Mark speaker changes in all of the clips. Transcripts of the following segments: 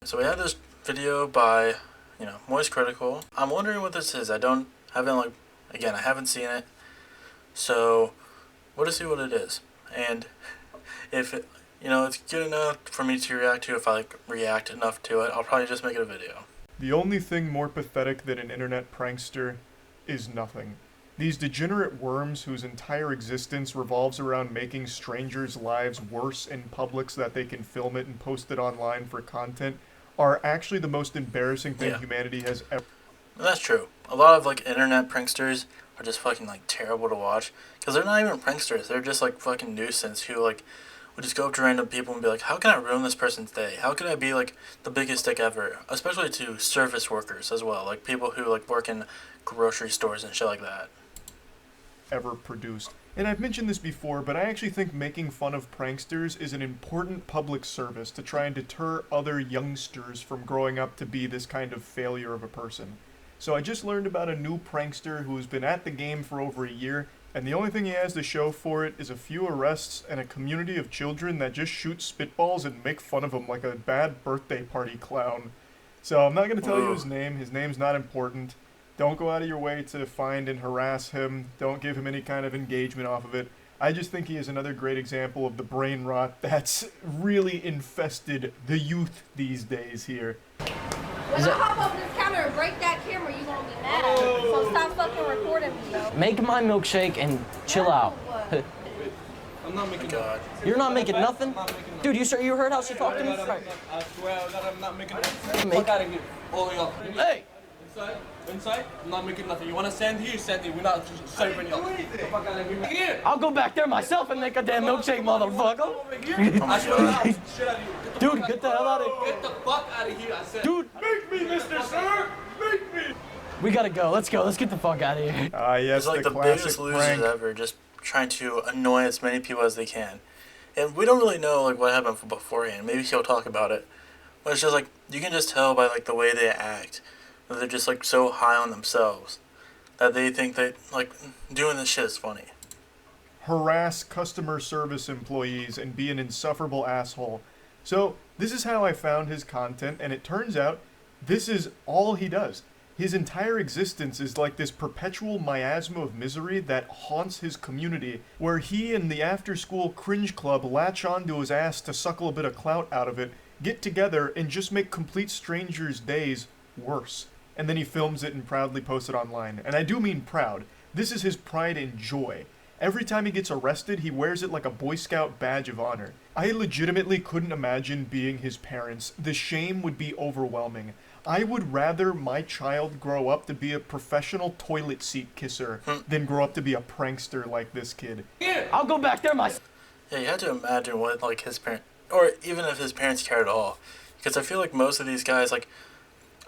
Speaker 1: So we have this video by, MoistCr1tikal. I'm wondering what this is. I haven't seen it. So we'll just see what it is. And if it's good enough for me to react to, if I react enough to it, I'll probably just make it a video.
Speaker 2: The only thing more pathetic than an internet prankster is nothing. These degenerate worms whose entire existence revolves around making strangers' lives worse in public so that they can film it and post it online for content are actually the most embarrassing thing humanity has ever...
Speaker 1: That's true. A lot of internet pranksters are just fucking terrible to watch, because they're not even pranksters. They're just fucking nuisance who would just go up to random people and be like, how can I ruin this person's day? How can I be the biggest dick ever? Especially to service workers as well, people who work in grocery stores and shit like that.
Speaker 2: Ever produced. And I've mentioned this before, but I actually think making fun of pranksters is an important public service to try and deter other youngsters from growing up to be this kind of failure of a person. So I just learned about a new prankster who's been at the game for over a year, and the only thing he has to show for it is a few arrests and a community of children that just shoot spitballs and make fun of him like a bad birthday party clown. So I'm not going to tell you his name. His name's not important. Don't go out of your way to find and harass him. Don't give him any kind of engagement off of it. I just think he is another great example of the brain rot that's really infested the youth these days here.
Speaker 3: When I hop up this counter and break that camera, you gonna be mad. So stop fucking recording me, though.
Speaker 4: Make my milkshake and chill out.
Speaker 5: I'm not making nothing.
Speaker 4: You're not making nothing? Dude, you heard how she talked to me?
Speaker 5: I swear that I'm not making nothing.
Speaker 4: Fuck
Speaker 5: out of here. Oh, yeah.
Speaker 4: Hey!
Speaker 5: Inside? I'm not making nothing. You want to send here? Send it. We're not serving you. Fuck out of here.
Speaker 4: I'll go back there myself and make a damn milkshake, motherfucker.
Speaker 5: I swear to God, shit out of you.
Speaker 4: Dude, get the hell out of here.
Speaker 5: Get the fuck out of here, I said.
Speaker 4: Dude!
Speaker 2: Make me, Mr. Sir! Make me!
Speaker 4: We gotta go. Let's go. Let's get the fuck out of here.
Speaker 2: Yes,
Speaker 1: It's
Speaker 2: the
Speaker 1: the
Speaker 2: classic
Speaker 1: biggest losers
Speaker 2: prank.
Speaker 1: ever, just trying to annoy as many people as they can. And we don't really know what happened beforehand. Maybe he'll talk about it. But it's just you can just tell by the way they act. They're just so high on themselves that they think that doing this shit is funny.
Speaker 2: Harass customer service employees and be an insufferable asshole. So this is how I found his content, and it turns out this is all he does. His entire existence is like this perpetual miasma of misery that haunts his community, where he and the after-school cringe club latch onto his ass to suckle a bit of clout out of it, get together, and just make complete strangers' days worse. And then he films it and proudly posts it online. And I do mean proud. This is his pride and joy. Every time he gets arrested, he wears it like a Boy Scout badge of honor. I legitimately couldn't imagine being his parents. The shame would be overwhelming. I would rather my child grow up to be a professional toilet seat kisser than grow up to be a prankster like this kid.
Speaker 4: I'll go back there myself.
Speaker 1: Yeah, you have to imagine what his parents, or even if his parents cared at all, because I feel most of these guys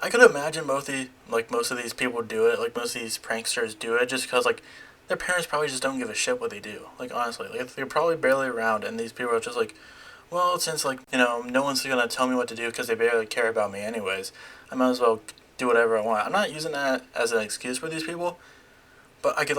Speaker 1: I could imagine most of these people do it, most of these pranksters do it just because their parents probably just don't give a shit what they do. Honestly, they're probably barely around, and these people are just well, since no one's gonna tell me what to do because they barely care about me anyways, I might as well do whatever I want. I'm not using that as an excuse for these people, but I could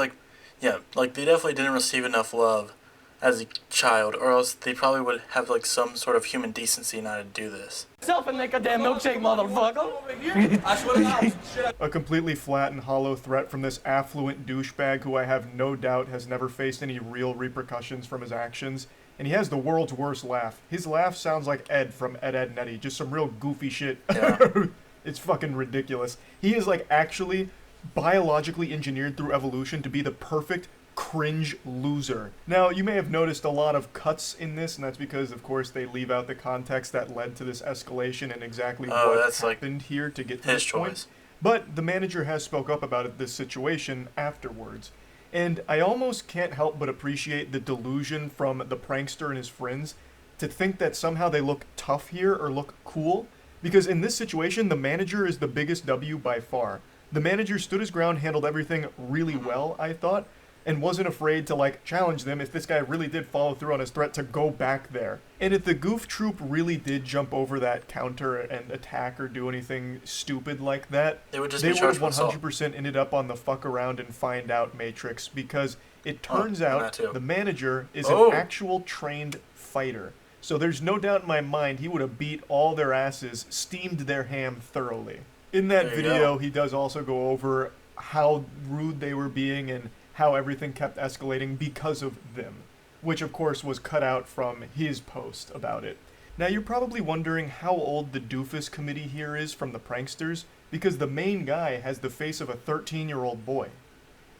Speaker 1: they definitely didn't receive enough love as a child, or else they probably would have some sort of human decency not to do this.
Speaker 4: Myself and make a damn milkshake, motherfucker.
Speaker 5: I swear to God.
Speaker 2: A completely flat and hollow threat from this affluent douchebag who I have no doubt has never faced any real repercussions from his actions. And he has the world's worst laugh. His laugh sounds like Ed from Ed, Edd n Eddy. Just some real goofy shit.
Speaker 1: Yeah.
Speaker 2: It's fucking ridiculous. He is actually biologically engineered through evolution to be the perfect cringe loser. Now, you may have noticed a lot of cuts in this, and that's because, of course, they leave out the context that led to this escalation and exactly what happened here to get to this point. But the manager has spoke up about this situation afterwards. And I almost can't help but appreciate the delusion from the prankster and his friends to think that somehow they look tough here or look cool, because in this situation, the manager is the biggest W by far. The manager stood his ground, handled everything really well, I thought, and wasn't afraid to challenge them if this guy really did follow through on his threat to go back there. And if the goof troop really did jump over that counter and attack or do anything stupid like that,
Speaker 1: they would have
Speaker 2: 100% ended up on the fuck around and find out matrix, because it turns out the manager is an actual trained fighter. So there's no doubt in my mind he would have beat all their asses, steamed their ham thoroughly. In that
Speaker 1: There you
Speaker 2: video,
Speaker 1: go.
Speaker 2: he does also go over how rude they were being and how everything kept escalating because of them, which of course was cut out from his post about it. Now you're probably wondering how old the doofus committee here is from the pranksters, because the main guy has the face of a 13-year-old boy.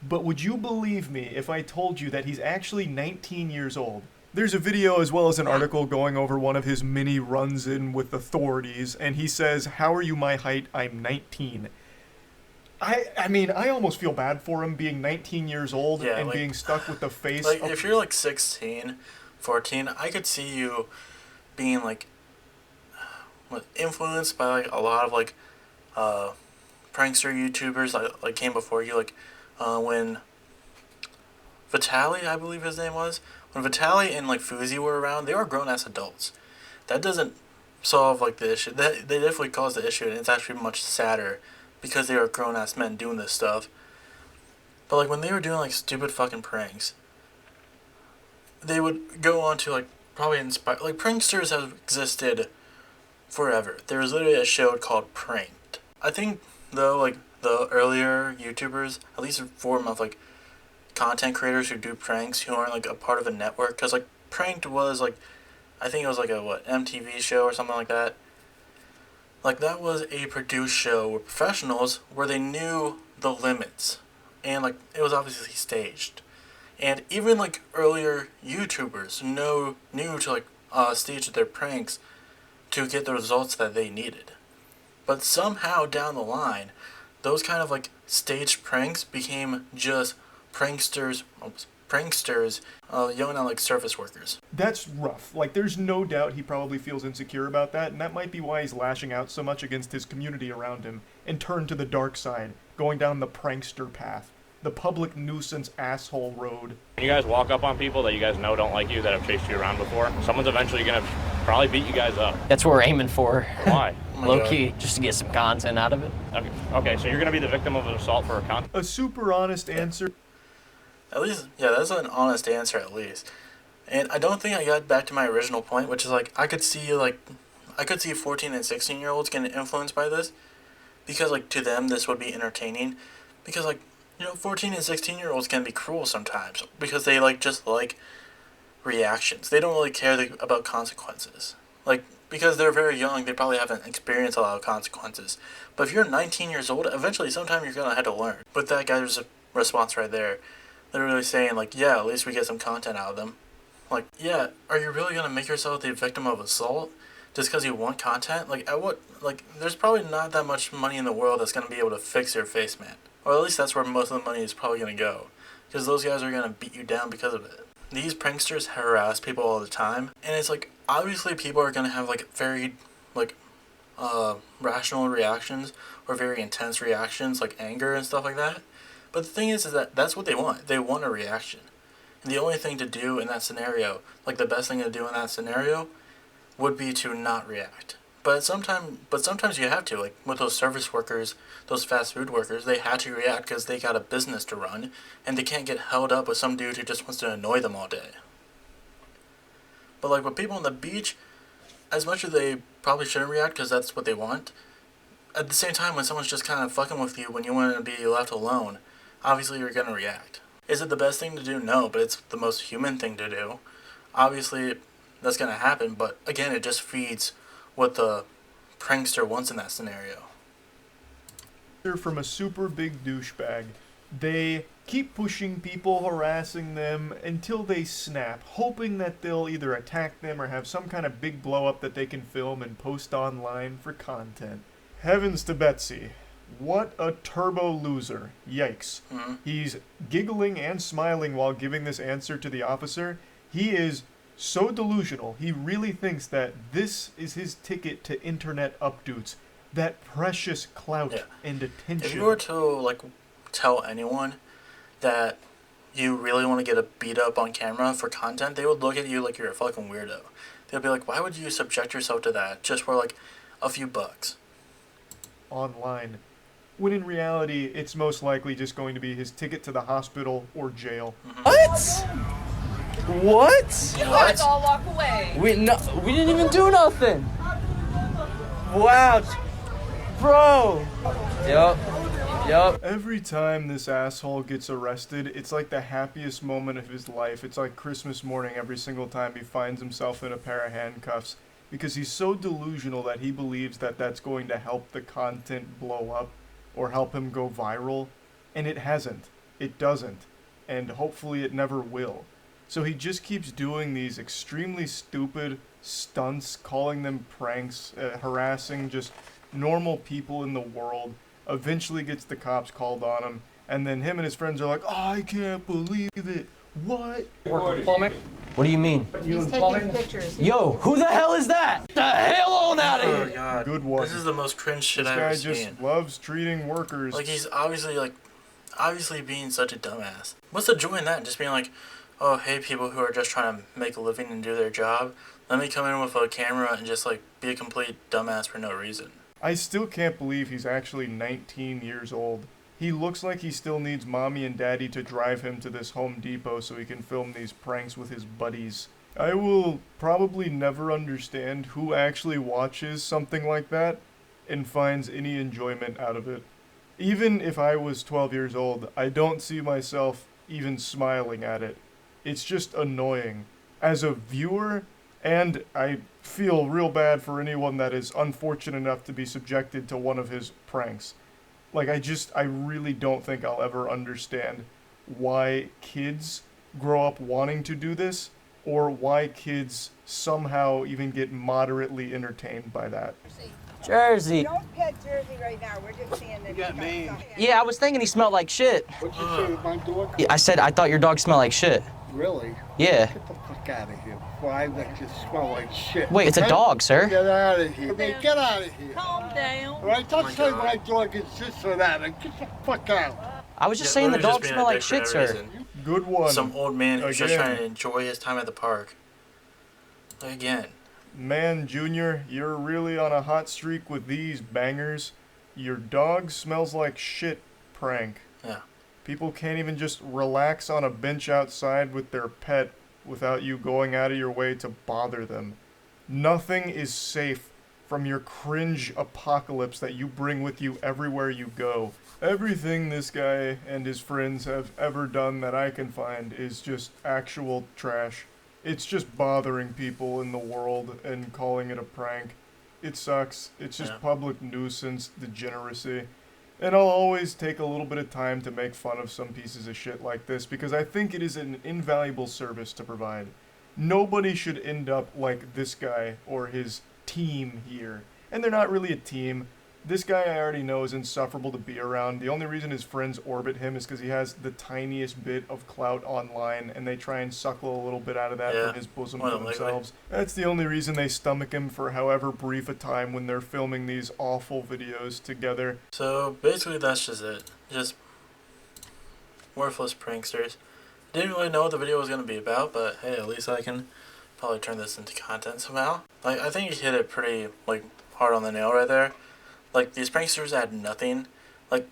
Speaker 2: But would you believe me if I told you that he's actually 19 years old? There's a video as well as an article going over one of his mini runs-in with authorities, and he says, "How are you my height? I'm 19." I mean, I almost feel bad for him being 19 years old
Speaker 1: Yeah,
Speaker 2: and
Speaker 1: like-
Speaker 2: being stuck with the face
Speaker 1: Like,
Speaker 2: of...
Speaker 1: if you're like 16, 14, I could see you being like influenced by like a lot of like prankster YouTubers like came before you, like when Vitaly, I believe his name was, when Vitaly and like Fuzi were around, they were grown ass adults. That doesn't solve like the issue. That they definitely caused the issue, and it's actually much sadder because they were grown ass men doing this stuff. But like when they were doing like stupid fucking pranks, they would go on to like probably inspire, like pranksters have existed forever. There was literally a show called Pranked. I think though, like the earlier YouTubers, at least a form of like content creators who do pranks who aren't like a part of a network, because like Pranked was like, I think it was like a MTV show or something like that. Like that was a produced show with professionals where they knew the limits, and like it was obviously staged. And even like earlier YouTubers knew to like stage their pranks to get the results that they needed. But somehow down the line, those kind of like staged pranks became just pranksters yelling at like service workers.
Speaker 2: That's rough. Like, there's no doubt he probably feels insecure about that, and that might be why he's lashing out so much against his community around him and turned to the dark side, going down the prankster path, the public nuisance asshole road.
Speaker 6: You guys walk up on people that you guys know don't like you, that have chased you around before. Someone's eventually gonna probably beat you guys up.
Speaker 4: That's what we're aiming for.
Speaker 6: Why?
Speaker 4: Low key, just to get some content out of it.
Speaker 6: Okay, so you're gonna be the victim of an assault for a content.
Speaker 2: A super honest answer.
Speaker 1: At least, yeah, that's an honest answer at least. And I don't think I got back to my original point, which is like I could see 14 and 16-year-olds getting influenced by this, because like to them this would be entertaining, because like 14 and 16-year-olds can be cruel sometimes because they just like reactions. They don't really care about consequences. Like because they're very young, they probably haven't experienced a lot of consequences. But if you're 19 years old, eventually sometime you're gonna have to learn. But that guy's response right there, literally saying like, yeah, at least we get some content out of them. Like, yeah, are you really gonna make yourself the victim of assault just because you want content? Like, at what, like, there's probably not that much money in the world that's gonna be able to fix your face, man. Or at least that's where most of the money is probably gonna go, because those guys are gonna beat you down because of it. These pranksters harass people all the time, and it's like, obviously people are gonna have like very rational reactions or very intense reactions, like anger and stuff like that. But the thing is that that's what they want. They want a reaction. And the only thing to do in that scenario, like the best thing to do in that scenario, would be to not react. But sometimes you have to, like with those service workers, those fast food workers, they had to react because they got a business to run, and they can't get held up with some dude who just wants to annoy them all day. But like with people on the beach, as much as they probably shouldn't react because that's what they want, at the same time when someone's just kind of fucking with you when you want to be left alone, obviously you're going to react. Is it the best thing to do? No, but it's the most human thing to do. Obviously that's going to happen, but again, it just feeds what the prankster wants in that scenario.
Speaker 2: They're from a super big douchebag. They keep pushing people, harassing them until they snap, hoping that they'll either attack them or have some kind of big blow up that they can film and post online for content. Heavens to Betsy. What a turbo loser. Yikes.
Speaker 1: Mm-hmm.
Speaker 2: He's giggling and smiling while giving this answer to the officer. He is so delusional. He really thinks that this is his ticket to internet updates. That precious clout and attention.
Speaker 1: If you were to tell anyone that you really want to get a beat up on camera for content, they would look at you like you're a fucking weirdo. They'd be like, why would you subject yourself to that just for a few bucks?
Speaker 2: Online. When in reality, it's most likely just going to be his ticket to the hospital or jail.
Speaker 4: What? What?
Speaker 3: You guys all walk away.
Speaker 4: We didn't even do nothing. Wow, bro. Yup.
Speaker 2: Every time this asshole gets arrested, it's like the happiest moment of his life. It's like Christmas morning every single time he finds himself in a pair of handcuffs, because he's so delusional that he believes that that's going to help the content blow up or help him go viral, and it hasn't. It doesn't, and hopefully it never will. So he just keeps doing these extremely stupid stunts, calling them pranks, harassing just normal people in the world, eventually gets the cops called on him, and then him and his friends are like, oh, I can't believe it. What?
Speaker 4: Plumbing? What do you mean?
Speaker 3: He's taking pictures.
Speaker 4: Yo, who the hell is that? The hell on out of
Speaker 1: Oh
Speaker 4: here!
Speaker 1: god.
Speaker 2: Good one.
Speaker 1: This is the most cringe shit
Speaker 2: This
Speaker 1: I've
Speaker 2: guy
Speaker 1: ever
Speaker 2: just
Speaker 1: seen.
Speaker 2: loves treating workers.
Speaker 1: Like he's obviously being such a dumbass. What's the joy in that? Just being like, oh hey people who are just trying to make a living and do their job, let me come in with a camera and just like be a complete dumbass for no reason.
Speaker 2: I still can't believe he's actually 19 years old. He looks like he still needs mommy and daddy to drive him to this Home Depot so he can film these pranks with his buddies. I will probably never understand who actually watches something like that and finds any enjoyment out of it. Even if I was 12 years old, I don't see myself even smiling at it. It's just annoying. As a viewer, and I feel real bad for anyone that is unfortunate enough to be subjected to one of his pranks. Like, I really don't think I'll ever understand why kids grow up wanting to do this, or why kids somehow even get moderately entertained by that.
Speaker 4: Jersey.
Speaker 7: Don't pet Jersey right now. We're just seeing that.
Speaker 8: got me.
Speaker 4: Yeah, I was thinking he smelled like shit.
Speaker 8: What'd you say with my dog?
Speaker 4: Yeah, I said I thought your dog smelled like shit.
Speaker 8: Really?
Speaker 4: Yeah.
Speaker 8: Get the fuck out of here before I let you smell like shit.
Speaker 4: Wait, it's a
Speaker 8: Okay?
Speaker 4: dog, sir.
Speaker 8: Get out of here. Hey, get out of here.
Speaker 3: Calm down.
Speaker 8: All right, don't say my dog is this or that. Get the fuck out.
Speaker 4: I was just saying the dog smelled like shit, sir.
Speaker 2: Good one.
Speaker 1: Some old man who's just
Speaker 2: Again.
Speaker 1: trying to enjoy his time at the park. Again.
Speaker 2: Man, Junior, you're really on a hot streak with these bangers. Your dog smells like shit prank.
Speaker 1: Yeah.
Speaker 2: People can't even just relax on a bench outside with their pet without you going out of your way to bother them. Nothing is safe from your cringe apocalypse that you bring with you everywhere you go. Everything this guy and his friends have ever done that I can find is just actual trash. It's just bothering people in the world and calling it a prank. It sucks. It's just public nuisance degeneracy. And I'll always take a little bit of time to make fun of some pieces of shit like this because I think it is an invaluable service to provide. Nobody should end up like this guy or his team here. And they're not really a team. This guy I already know is insufferable to be around. The only reason his friends orbit him is because he has the tiniest bit of clout online, and they try and suckle a little bit out of that from his bosom for themselves. That's the only reason they stomach him for however brief a time when they're filming these awful videos together.
Speaker 1: So basically that's just it. Just worthless pranksters. Didn't really know what the video was going to be about, but hey, at least I can probably turn this into content somehow. Like, I think he hit it pretty, like, hard on the nail right there. Like, these pranksters add nothing. Like,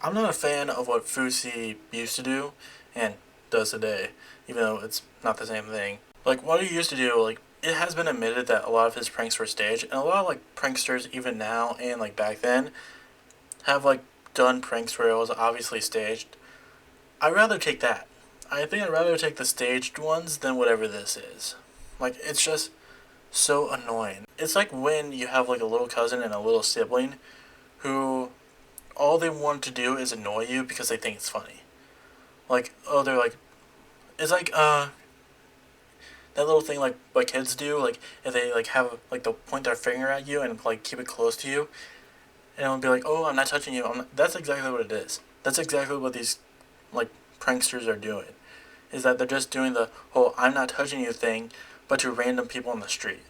Speaker 1: I'm not a fan of what Fruity used to do and does today, even though it's not the same thing. Like, what he used to do, like, it has been admitted that a lot of his pranks were staged, and a lot of, like, pranksters even now and, like, back then have, like, done pranks where it was obviously staged. I'd rather take that. I think I'd rather take the staged ones than whatever this is. Like, it's just so annoying. It's like when you have like a little cousin and a little sibling who all they want to do is annoy you because they think it's funny. Like, oh, they're like, it's like that little thing like what kids do, like if they like have like they'll point their finger at you and like keep it close to you and it'll be like, oh, I'm not touching you. That's exactly what it is. That's exactly what these like pranksters are doing, is that they're just doing the whole I'm not touching you thing, but to random people on the street.